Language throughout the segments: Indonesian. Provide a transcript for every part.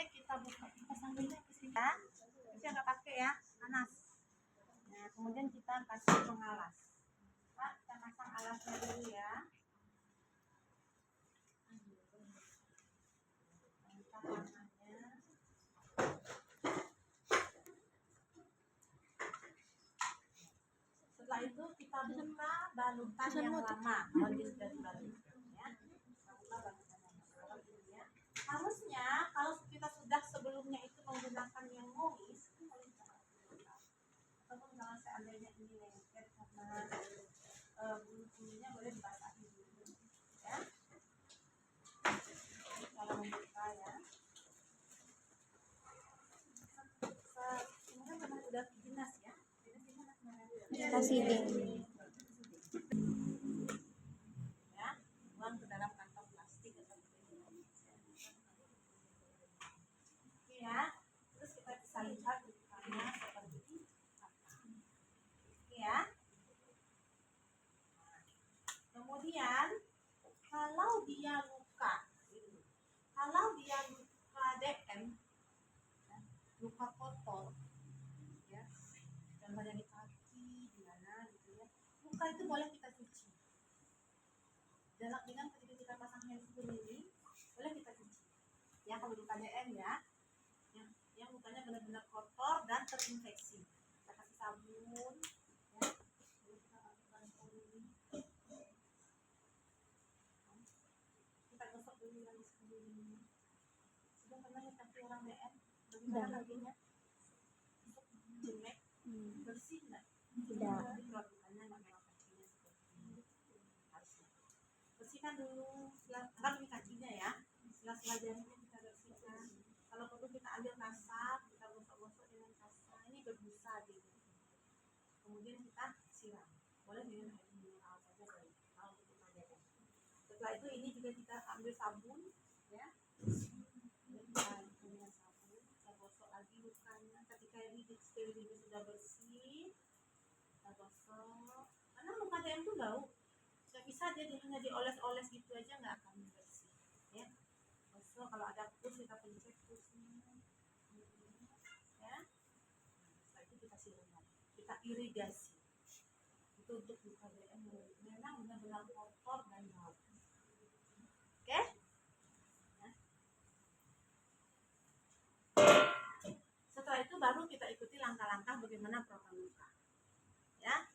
kita buka pasang dulu ke sini ya. Bisa nggak pakai ya, panas. Nah, kemudian kita kasih pengalas. Nah, kita pasang alasnya dulu ya. Setelah itu kita buka balutan yang lama. Kalau dia sudah dibalut ya. Kita buka balutan yang lama ya. Harusnya kalau kita sudah sebelumnya itu menggunakan yang mois, ataupun kalau seandainya ini lengket karena bulu-bulunya boleh dibasahi dulu ya. Kalau membuka ya. Kemudian karena sudah dinas ya. Kita siding. Ya, buang ke dalam kantong plastik atau ya. Terus kita bisa lihat lukanya seperti apa. Ya. Kemudian kalau dia luka DM, luka kotor, ya, contohnya di kaki, di mana gitu ya, luka itu boleh kita cuci. Dengan ketika kita pasang handscoon ini, boleh kita cuci. Ya, kalau luka DM ya, yang lukanya benar-benar kotor dan terinfeksi, kita kasih sabun, ya. Kita gosok dulu lagi sekali. Sudah pernah ya kaki orang DM? Bagaimana kakinya? Jelek, bersih nggak? Tidak. Bersihkan dulu, setelah ini kakinya ya, setelah jarinya kita bersihkan. Kalau perlu kita ambil kasar, kita gosok-gosok dengan kasar. Ini berbusa gitu. Kemudian kita siram. Boleh dengan air mineral saja boleh. Kalau untuk kita. Setelah itu ini juga kita ambil sabun, ya. Dengan sabun, kita gosok lagi lukanya. Ketika ini sterilnya sudah bersih, kita gosok. Karena luka DM itu bau. Bisa dia hanya dioles-oles gitu aja nggak akan bersih ya. Gosok, kalau ada pus kita pencet pusnya ya. Setelah itu kita siram lagi, kita irigasi. Itu untuk luka DM memang benar-benar kotor dan bau. Oke ya. Setelah itu baru kita ikuti langkah-langkah bagaimana perawatan luka ya.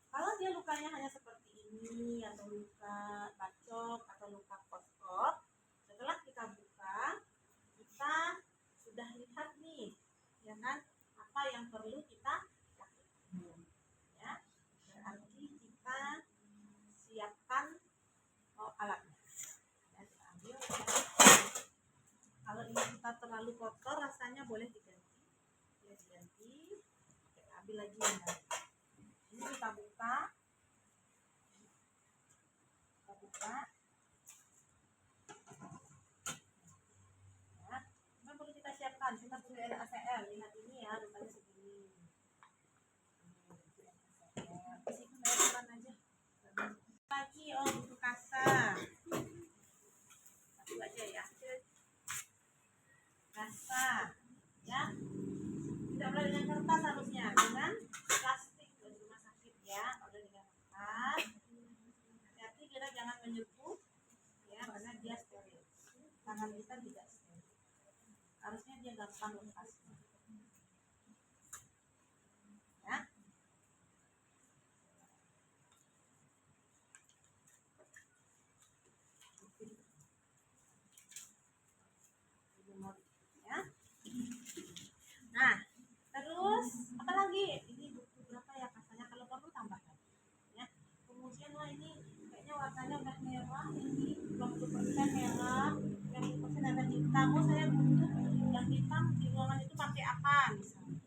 Kalau dia lukanya hanya seperti ini atau luka bacok atau luka kotor, setelah kita buka, kita sudah lihat nih, ya kan, apa yang perlu kita lakukan. Ya, berarti kita siapkan alatnya. Ya, kita ambil. Kalau ini kita terlalu kotor, rasanya boleh diganti. Ya, diganti. Kita ambil lagi yang baru. Ini kita buka. Ya, memang perlu kita siapkan. Kita perlu ACL. Lihat ini ya, lukanya segini. Bersihkan aja. Lagi butuh kasa. Satu aja ya. Kasa, ya. Tidak boleh dengan kertas harusnya, dengan plastik di rumah sakit ya. Kalau dengan kertas, hati-hati kita jangan menyentuh ya, karena dia steril. Tangan kita tidak steril. Harusnya dia gampang lepasnya. Ya. Ya. Nah, terus apa lagi? Ini buku berapa ya kasanya? Kalau perlu tambah lagi. Ya. Kemudian ini kayaknya warnanya udah merah, ini 20% merah, 20% ada hitam. Saya butuh yang hitam di ruangan itu pakai apa misalnya?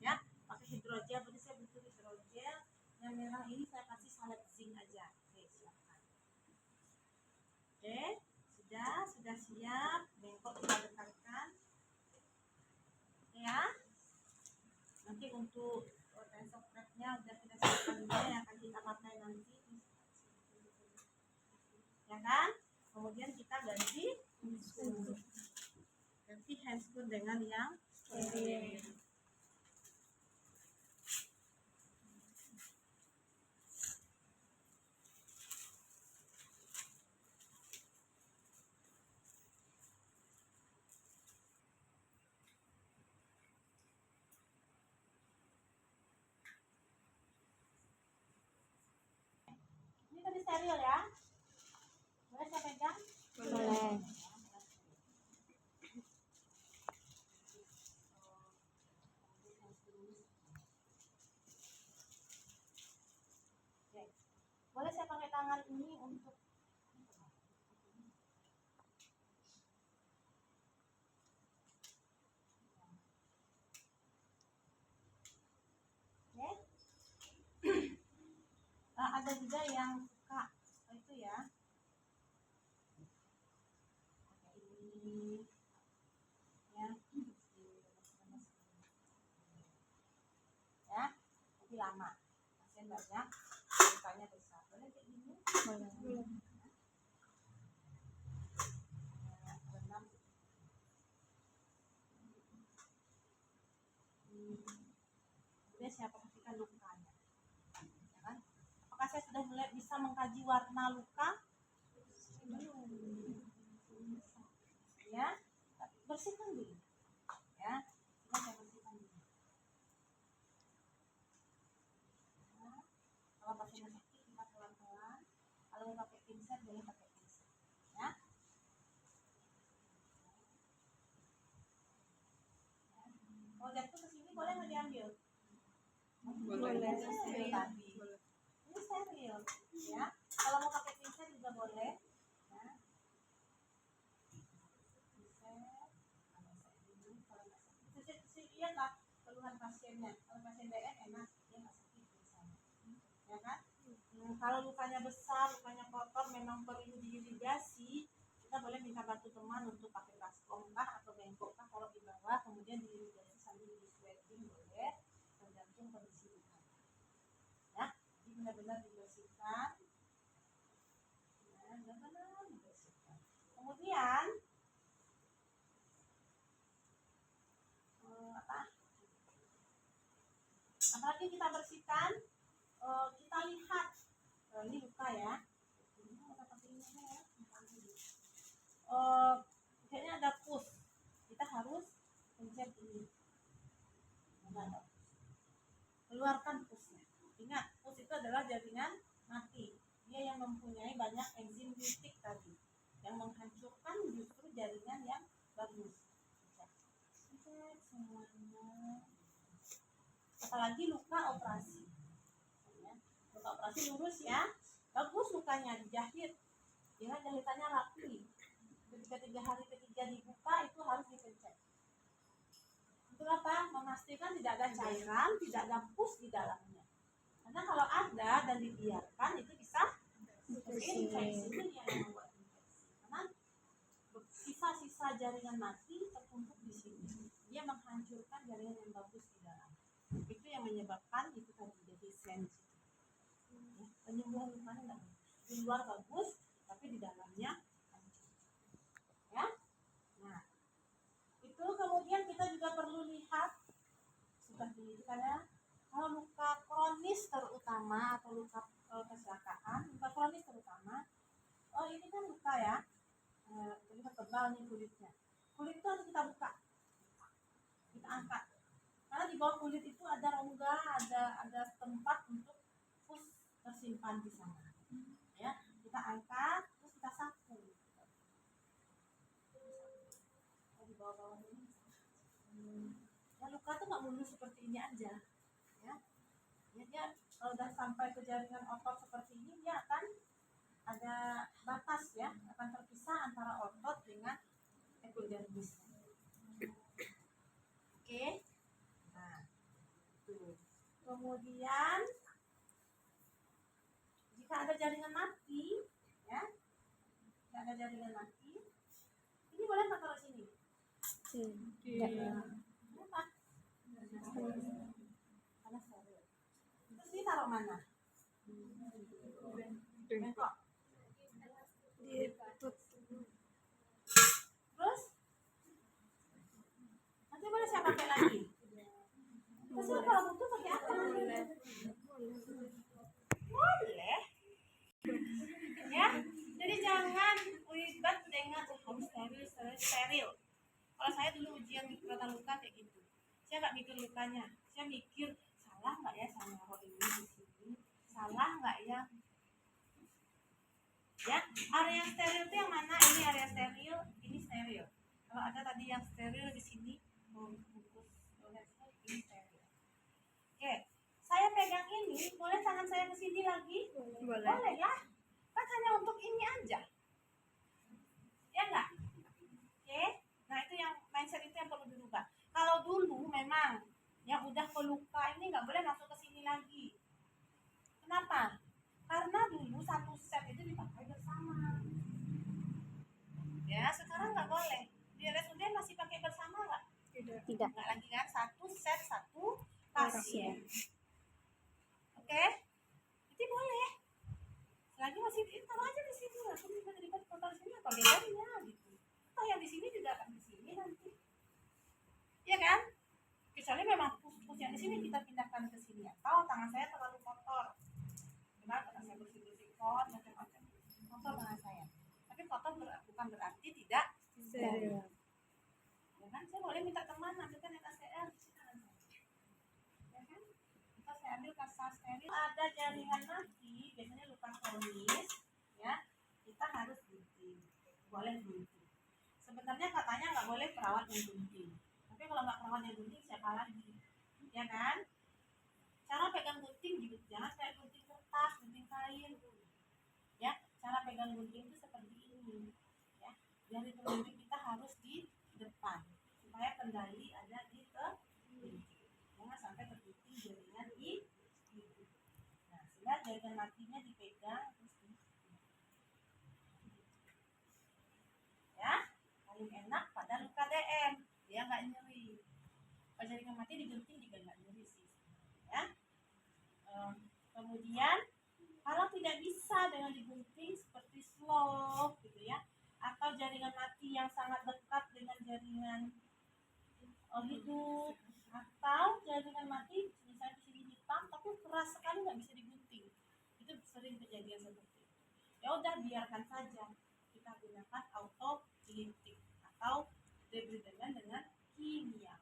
Ya, pakai hidrogel. Berarti saya butuh hidrogel. Yang merah ini saya kasih salet zinc aja. Oke, silakan. Oke, sudah siap. Bengkok kita dekatkan. Ya. Nanti untuk pencet nya udah kita siapkan juga yang akan kita pakai nanti. Ya kan? Kemudian kita ganti handscoon dengan yang steril. Ini tadi steril ya. Boleh saya pegang? Boleh. Oke. Boleh saya pakai tangan ini untuk oke. Ada juga yang suka itu ya. Pakai ini ya. Ya, tapi lama. Pasien banyak, lukanya besar. Boleh kayak gini? Boleh. Renam. Kemudian saya perhatikan lukanya. Ya kan? Apakah saya sudah mulai bisa mengkaji warna luka? Belum. Ya, bersihkan dulu. Ya, coba saya bersihkan dulu. Nah, kalau pasiennya sakit kita pelan-pelan. Kalau mau pakai pinset boleh pakai pinset. Ya. Kalau jatuh ke sini boleh nggak diambil? Boleh. Steril tadi. Ini steril. Ya. Kalau mau pakai pinset juga boleh. Ya. Iya nggak keluhan pasiennya. Kalau pasien DM enak dia nggak sakit biasanya, ya kan? Kalau lukanya besar, lukanya kotor, memang perlu diirigasi, kita boleh minta bantu teman untuk pakai baskom kah atau bengkok kah kalau di bawah, kemudian diirigasi sambil di sweating boleh, tergantung kondisi lukanya. Ya, jadi benar-benar dibersihkan. Ya, benar-benar dibersihkan. Kemudian apalagi kita bersihkan, kita lihat ini luka ya. Kayaknya ada pus, kita harus pencet ini. Keluarkan pusnya. Ingat, pus itu adalah jaringan mati. Dia yang mempunyai banyak enzim litik tadi, yang menghancurkan justru jaringan yang bagus. Cek semuanya. Apalagi luka operasi. Luka operasi lurus ya, bagus lukanya, dijahit. Jangan jahitannya rapi. Ketika 3 hari ketiga dibuka itu harus dipencet. Itu apa? Memastikan tidak ada cairan, tidak ada pus di dalamnya. Karena kalau ada dan dibiarkan itu bisa infeksi. Itu yang membuat infeksi. Karena sisa-sisa jaringan mati tertumpuk di sini. Dia menghancurkan jaringan yang bagus di dalam. Itu yang menyebabkan itu tadi jadi sensitif. Penyembuhan lukanya enggak bagus. Di luar bagus, tapi di dalamnya hancur. Ya. Nah, itu kemudian kita juga perlu lihat seperti itu karena kalau luka kronis terutama atau luka kecelakaan, luka kronis terutama, ini kan luka ya, terlihat tebal nih kulitnya. Kulit itu harus kita buka, kita angkat. Karena di bawah kulit itu ada rongga, ada tempat untuk pus tersimpan di sana. Ya, kita angkat, terus kita sapu. Di bawah-bawah ini. Ya, luka tuh nggak mulus seperti ini aja. Ya, dia kalau udah sampai ke jaringan otot seperti ini, dia akan ada batas ya, akan terpisah antara otot dengan epidermis. Oke. Nah, tuh. Kemudian jika ada jaringan mati, ya, jika ada jaringan mati, ini boleh nggak taruh sini? Kenapa? Karena steril. Terus ini taruh mana? Bengkok. Terus pakai lagi? Terserah kalau butuh pakai apa? Boleh. Ya, jadi jangan ribet dengan harus steril. Kalau saya dulu ujian tata luka kayak gitu, saya nggak mikir lukanya, saya mikir salah nggak ya saya naruh ini di sini, salah nggak ya? Ya, area steril itu yang mana? Ini area steril, ini steril. Kalau ada tadi yang steril di sini, bungkus ini steril. Oke, saya pegang ini, boleh tangan saya ke sini lagi? Boleh. Boleh lah, kan hanya untuk ini aja, ya enggak? Oke, nah itu yang mindset itu yang perlu dirubah. Kalau dulu memang yang udah peluka ini nggak boleh masuk ke sini lagi. Kenapa? Karena dulu satu set itu dipakai bersama. Ya, sekarang nggak boleh. Di RSUD masih pakai bersama nggak? Tidak. Nggak lagi kan? Satu set satu pasien. Oke, itu boleh. Selagi masih taruh aja di sini, langsung tiba-tiba kotor sini apa bedanya gitu. Oh yang di sini juga akan di sini nanti. Iya kan? Kecuali memang pus yang di sini kita pindahkan ke sini atau tangan saya terlalu kotor. Benar, karena saya bersih-bersih kot macam-macam. Kotor tangan saya. Tapi kotor bukan berarti tidak steril. Ya kan? Saya boleh minta teman ambilkan NaCl di tangan saya. Ya kan? Kita saya ambil kasa steril. Ada jaringan mati, biasanya luka kronis, ya. Kita harus gunting. Boleh gunting. Sebenarnya katanya nggak boleh perawat yang gunting. Tapi kalau nggak perawat yang gunting siapa lagi? Ya kan? Cara pegang gunting juga jangan kayak gunting kertas, gunting kain. Ya, cara pegang gunting itu seperti ini. Ya, jari telunjuk kita harus di depan supaya kendali ada di gunting. Jangan sampai tergunting jaringan di hidung. Nah, sehingga jaringan matinya dipegang terus di ya, paling enak pada luka DM dia nggak nyeri. Kalau jaringan mati digunting juga nggak nyeri sih, ya. Kemudian kalau tidak bisa dengan digunting seperti slow gitu ya, atau jaringan mati yang sangat dekat dengan jaringan hidung, atau jaringan mati misalnya di sini hitam tapi keras sekali nggak bisa digunting, itu sering kejadian seperti itu. Ya udah biarkan saja, kita gunakan auto linting atau debridement dengan kimia,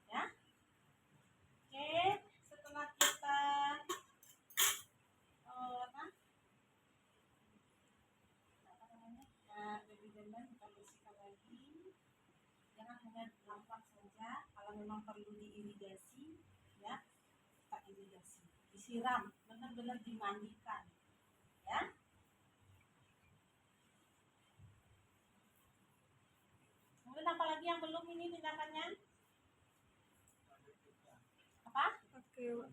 ya. Oke, setelah kita debridement kita bersihkan lagi, jangan hanya gampang saja. Kalau memang perlu diirigasi, ya kita irigasi, disiram, benar-benar dimandikan, ya. Kemudian apa lagi yang belum ini tindakannya? Apa? Oke.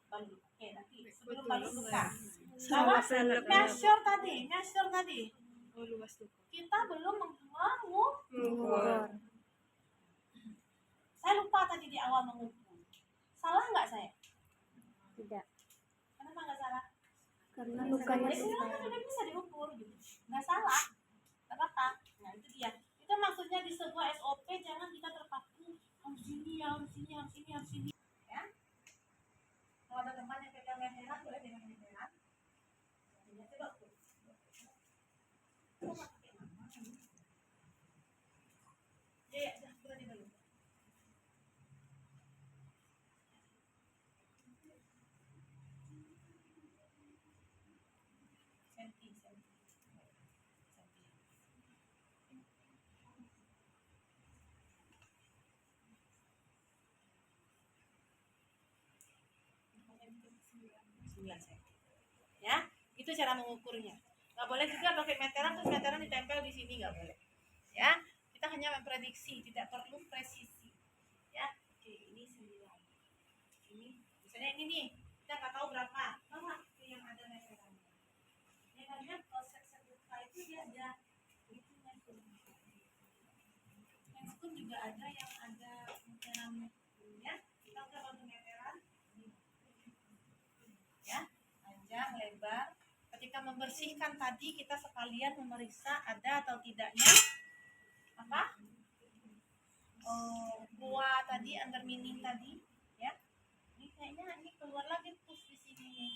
Balu. Oke, nanti sebelum balu luka. Sama Measure tadi. luas luka. Kita belum mengukur. Mengukur. Saya lupa tadi di awal mengukur. Salah nggak saya? Tidak. Kenapa nggak salah? Karena lukanya Jadi kan udah bisa diukur gitu. Nggak salah. Nggak apa-apa. Nah itu dia. Itu maksudnya di sebuah SOP jangan kita terpaku harus ini, harus ini, harus ini, harus ini. Ya. Kalau ada teman yang pegang meteran, boleh pegang meteran. Coba ukur. Ya, berani dulu. Senti. 9 cm. Ya, itu cara mengukurnya. Nggak boleh juga pakai meteran terus meteran ditempel di sini, nggak boleh. Ya, kita hanya memprediksi, tidak perlu presisi. Ya, oke, ini 9. Ini, misalnya ini nih, kita nggak tahu berapa, bawa ke yang ada meterannya. Ya, karena kalau set luka itu dia ada itunya tuh. Yang pun juga ada yang ada meteran, ya. Kita udah bantu meteran. Ya, panjang, lebar. Ketika membersihkan tadi kita sekalian memeriksa ada atau tidaknya apa tadi, undermining tadi, ya. Ini kayaknya ini keluar lagi pus di sini nih.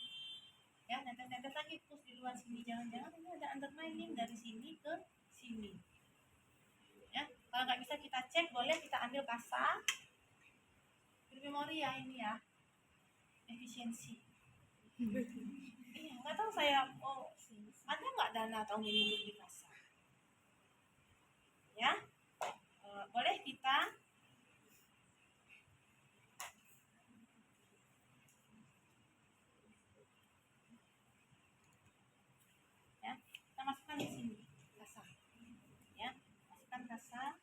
Ya, netes-netes lagi pus di luar sini. Jangan-jangan ini ada undermining dari sini ke sini. Ya, kalau nggak bisa kita cek, boleh kita ambil kasa. Bermemori ya ini ya. Efisiensi. Iya, nggak tahu saya. Oh, ada nggak dana tahun ini untuk di kasa? Ya, boleh kita ya, kita masukkan di sini kasa. Ya, masukkan kasa.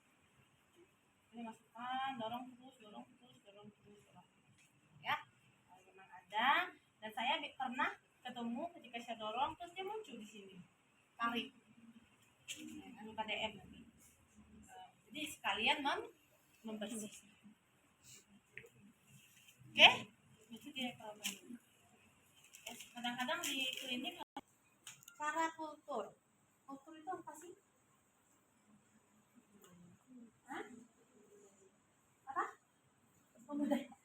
Ini masukkan, dorong terus, dorong terus, dorong terus, dorong terus. Ya, kalau memang ada. Dan saya pernah ketemu ketika saya dorong, terus dia muncul di sini. Tarik. Anu KDM nanti. Jadi sekalian membersihkan. Oke? Itu dia problem. Kadang-kadang di klinik cara kultur. Kultur itu apa sih? Hah? Apa? Budaya.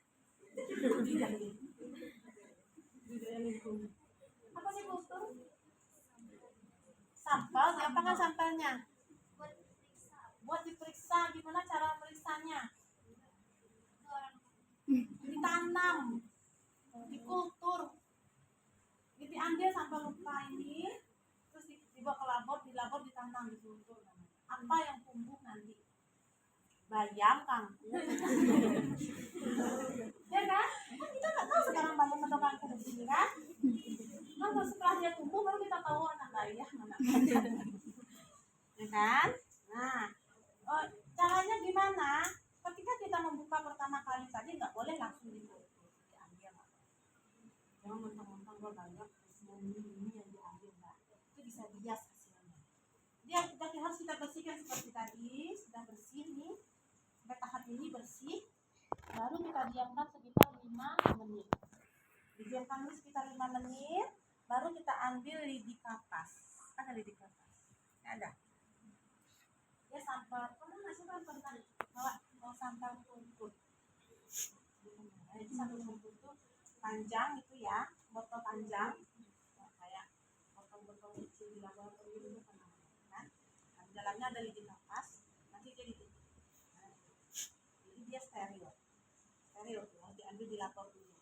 Budaya lingkungan. Apa sih kultur? Sampel, apakah sampelnya? Buat diperiksa, gimana cara periksanya? Ditanam, dikultur, diambil sampel luka ini, terus dibawa ke labor, di labor ditanam, dikultur. Apa yang tumbuh nanti? Bayam, kangkung. Ya kan? Kan kita nggak tahu sekarang bayam atau kangkung di sini kan? Nah, setelah dia tumbuh baru kita tahu anak bayam mana. Ya kan? Nah, caranya gimana? Ketika kita membuka pertama kali tadi nggak boleh langsung diambil. Jangan mentang-mentang gue banyak semua ini yang diambil, Mbak. Itu bisa bias hasilnya. Dia harus kita bersihkan seperti tadi, sudah bersih nih. Sampai tahap ini bersih, baru kita diamkan sekitar 5 menit. Didiamkan dulu sekitar 5 menit, baru kita ambil lidi kapas. Ada lidi kapas? Ada. Ya sampel, pernah nggak sih kan pernah bawa sampel rumput? Jadi sampel rumput itu panjang itu ya, botol panjang, ya, kayak botol-botol kecil di laboratorium itu kan? Nah, di dalamnya ada lidi kapas, nanti dia ditutup. Nah, jadi dia steril ya, diambil di labor dulu.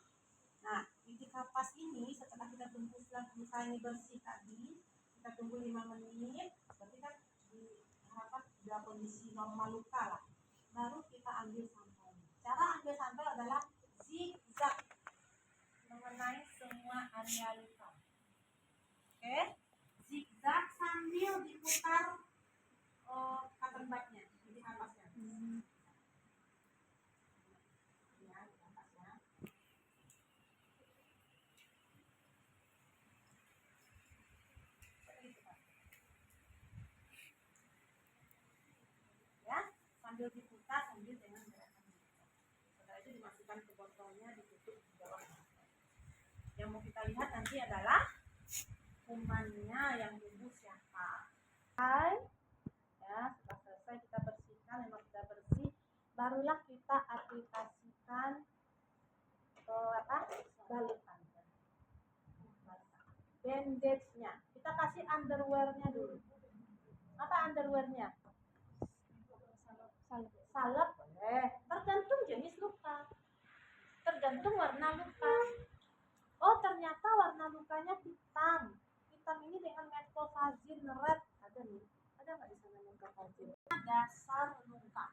Nah, lidi kapas ini setelah kita tunggu luka ini bersih tadi, kita tunggu 5 menit, berarti kan diharapkan dalam kondisi normal luka lah. Baru kita ambil sampel. Cara ambil sampel adalah zigzag mengenai semua area luka. Oke, zigzag sambil diputar cotton budnya, jadi kapasnya. Ya, kapasnya. Ya, sambil diputar sambil dengan gerakan. Setelah itu dimasukkan ke botolnya, ditutup di bawah. Yang mau kita lihat nanti adalah kumannya yang tumbuh siapa. Ya, setelah selesai kita bersihkan, memang sudah bersih, barulah kita aplikasikan balutan. Bandage-nya. Kita kasih underwear-nya dulu. Apa underwear-nya? Salep boleh. Tergantung jenis luka. Tergantung warna luka. Oh, ternyata warna lukanya hitam. Hitam ini dengan metofazin red. Ada nih. Ada nggak di sana metofazin? Dasar luka.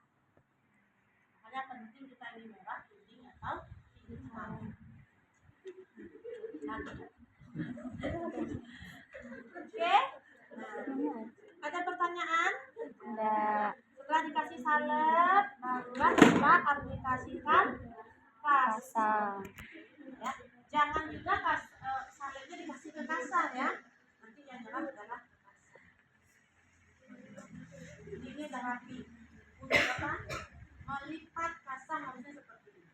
Makanya penting kita ini merah, kuning atau hitam. Oke. Nah, ada pertanyaan? Ada. Setelah dikasih salep, barulah kita aplikasikan kasa. Ya, jangan juga salepnya dikasih ke kasa ya. Nanti yang nyerap adalah kasa. Ini udah rapi. Untuk apa? Melipat kasa harusnya seperti ini.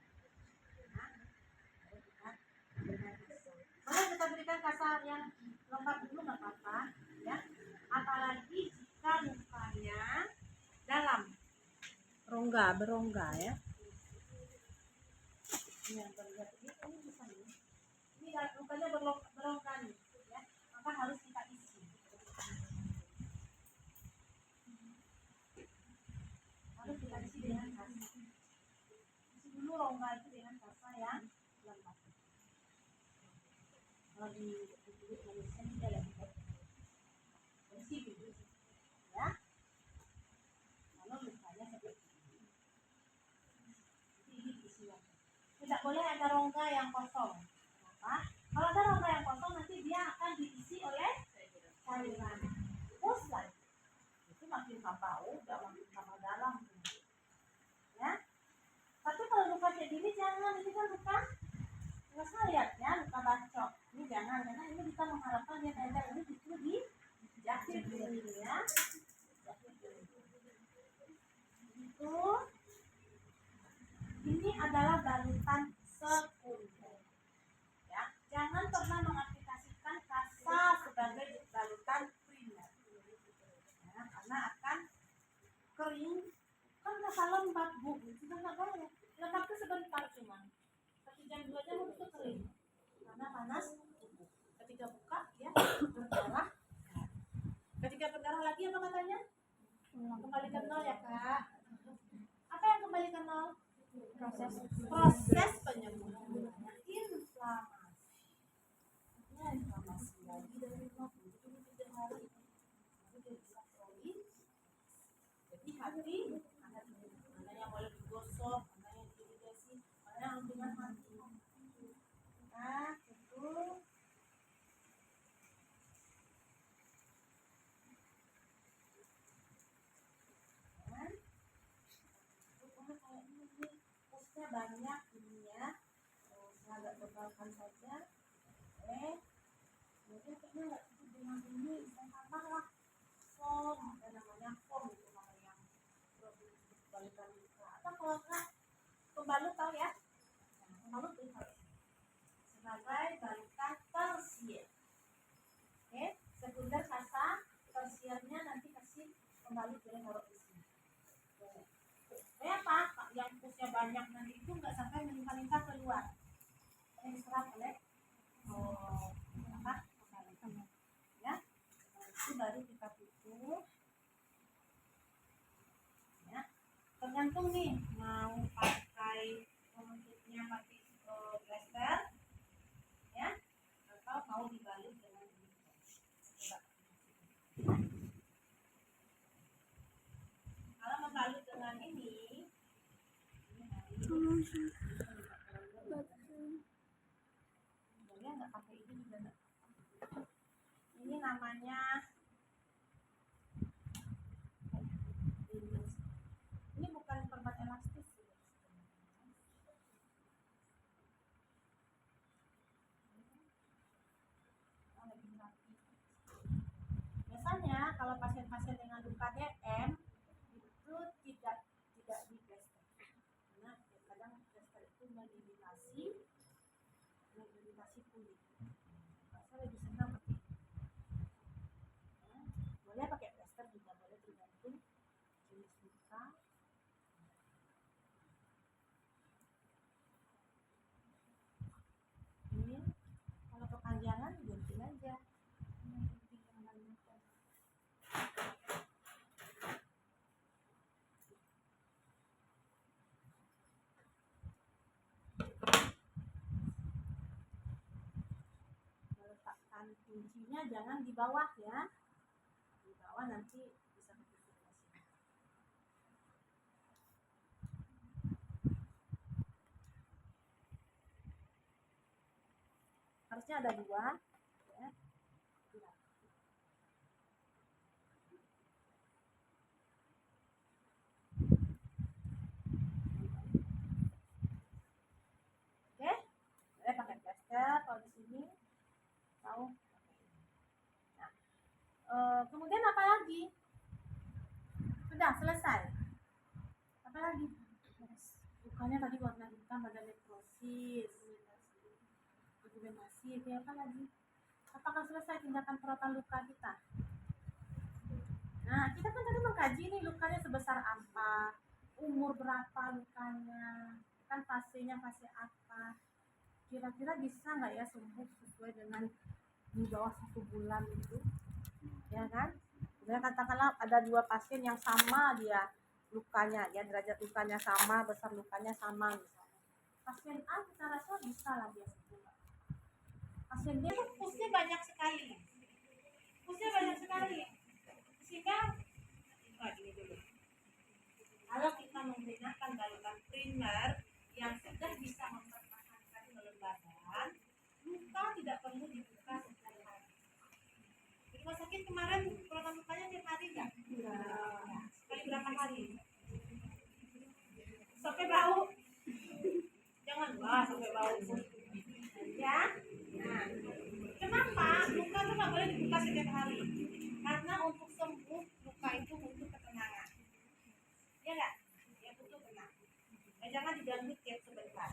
Boleh kita berikan kasa yang lengkap dulu nggak apa-apa, ya. Apalagi jika lukanya dalam berongga ya. Ini yang terlihat ini bisa nih. Ini lukanya berlongga nih, ya. Maka harus kita isi. Harus kita isi dengan kasa. Isi dulu rongga itu dengan kasa yang lembab. Kalau di manusia tidak ada isi dulu, ya. Kalau lukanya seperti ini. Ini isi lagi. Tidak boleh ada rongga yang kosong. Kenapa? Kalau ada rongga yang kosong nanti dia akan diisi oleh cairan. Terus lagi. Itu makin tambah makin tambah dalam. Ya. Tapi kalau luka kayak gini jangan, ini kan luka nggak saya lihat ya, luka bacok. Ini jangan, karena ini kita mengharapkan dia tender ini justru dijahit dulu ya. Jahit dulu. Itu ini adalah balutan sekunder. Ya, jangan pernah mengaplikasikan kasa sebagai balutan primer. Ya, karena akan kering. Kan kasa lembab bu, sudah nggak boleh. Lembab itu sebentar cuma 1 jam 2 jam itu kering. Karena panas tubuh. Ketika buka ya berdarah. Ketika berdarah lagi apa katanya? Kembali ke nol ya kak. Apa yang kembali ke nol? Proses penyembuhan. Inflamasi. Ya, inflamasi lagi dari 50 hari. Jadi bisa solid. Jadi hati, mana yang boleh digosok, mana yang diirigasi, mana yang dengan hati. Nah, itu. Pusnya banyak ini ya, agak tebalkan saja. Kemudian kayaknya nggak cukup dengan ini, bisa tambahlah foam, ada namanya foam itu nama yang balutan luka. Atau kalau nggak pembalut tahu ya, pembalut itu sebagai balutan tersier. Oke, sekunder kasa, tersiernya nanti kasih pembalut boleh taruh di sini. Apa? Yang pusnya banyak nanti itu nggak sampai melimpah-limpah keluar. Yang diserap oleh ya. Itu baru kita tutup. Ya. Tergantung nih mau pakai menuntutnya pakai plaster, ya, atau mau dibalut dengan ini. Coba. Kalau membalut dengan ini nggak pakai ini juga nggak. Ini namanya ini bukan perban elastis sih. Biasanya kalau pasien-pasien dengan luka DM itu tidak di plaster. Karena kadang plaster itu melimitasi kulit. Saya lebih senang pakai boleh pakai plaster juga boleh, tergantung jenis luka. Ini kalau kepanjangan ganti aja. Letakkan kuncinya jangan di bawah ya. Di bawah nanti bisa ketusuk mesin. Harusnya ada 2 ya. Oke, boleh pakai plaster kalau di sini tahu. Nah, kemudian apa lagi? Sudah selesai. Apa lagi? Lukanya tadi warna hitam, ada nekrosis, pigmentasi, itu apa lagi? Apakah selesai tindakan perawatan luka kita? Nah, kita kan tadi mengkaji nih lukanya sebesar apa, umur berapa lukanya, kan fasenya fase apa, kira-kira bisa nggak ya sembuh sesuai dengan di bawah 1 bulan itu, ya kan? Misalnya katakanlah ada 2 pasien yang sama dia lukanya, ya derajat lukanya sama, besar lukanya sama misalnya. Pasien A kita rasa bisa lah dia sembuh. Pasien B tuh pusnya banyak sekali, sehingga gini dulu. Kalau kita menggunakan balutan primer yang sudah bisa mempertahankan kelembaban, luka tidak perlu dibuka setiap hari. Di rumah sakit kemarin perawatan lukanya tiap hari nggak? Nah, sekali berapa hari? Sampai bau? Jangan sampai bau. Ya. Nah, kenapa luka itu nggak boleh dibuka setiap hari? Karena untuk sembuh luka itu butuh ketenangan. Ya nggak? Ya butuh tenang. Jangan diganggu tiap sebentar.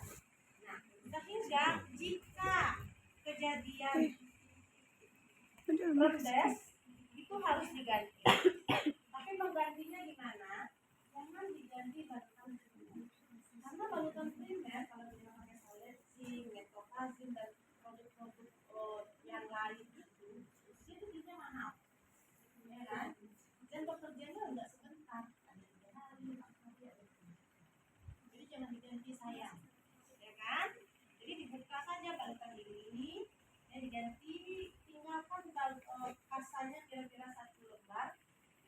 Nah, sehingga jika kejadian rembes itu harus diganti. Tapi menggantinya gimana? Jangan diganti balutan primer. Karena balutan primer kalau kita pakai Soletzin, Metoprazin dan produk-produk yang lain itu juga mahal. Ya kan? Dan bekerjanya enggak sebentar. Ada 3 hari, 4 hari, ada 5 hari. Jadi jangan diganti sayang. Ya kan? Jadi dibuka saja balutan ini, yang diganti tinggalkan kasanya kira-kira 1 lembar,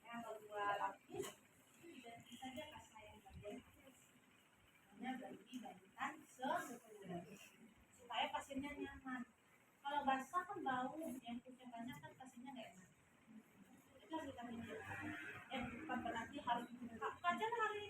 yang 2 lapis, itu diganti saja kasa yang bagian atas. Hanya ganti balutan sesuai supaya pasiennya nyaman. Kalau basah kan bau, yang punya banyak kan pasiennya nggak enak. Itu harus vitamin D. Bukan berarti harus buka aja hari